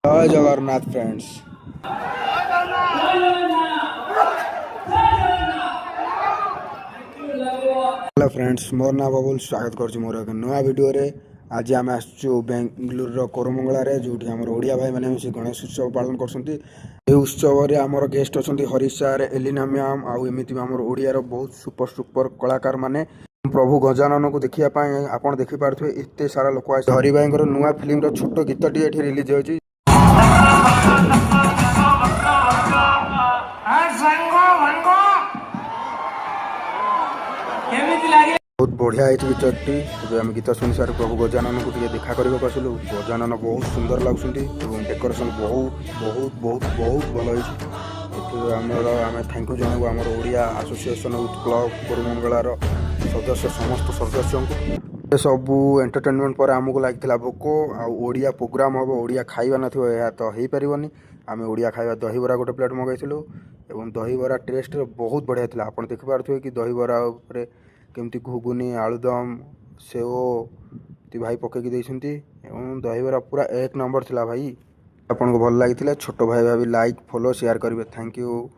जय Jagannath friends. Hello friends, मोर ना बबुल स्वागत कर मोर एक नुआ वीडियो रे। आज आम आसु बेंगलुरु कोरमंगला जो ओडिया भाई मैंने गणेश उत्सव पालन कर उत्सव रे आमर गेस्ट अच्छा हरीश सार, एलिना मैम आमती आम ओडियार बहुत सुपर सुपर कलाकार माने प्रभु गजानन को देखापी आप देखिपे एत सारा लोक हरि भाई नुआ फिल्म छोट गीतटी ये रिलीज होती बहुत बढ़िया है पिक्चरटी। आम गीत शुणी सार प्रभु गजानन को देखा करने को आसलु। गजानन बहुत सुंदर लगुंट, डेकोरेशन बहुत बहुत बहुत बहुत भल आम थैंक यू जनबू आम ओडिया एसोसिएशन यूथ क्लब कोरमंगलार सदस्य समस्त सदस्य को। सबू एंटरटेनमेंट पर आमको लगी भोक आड़िया प्रोग्राम हम ओडिया खाଇବା नथिबो या तो हो पारिबनी। आम ओडिया खाଇବା दहीबरा गोटे प्लेट मगाइलु और दहीबरा टेस्ट बहुत बढ़िया था। आप देखिपे कि दहीबरा केमती घुगुनी आलुदम सेओ भाई पकईकि देइछंती एवं दहीबरा पूरा एक नंबर थिला भाई। आपको भल लगी छोट भाई भाभी लाइक फॉलो शेयर करेंगे। Thank you.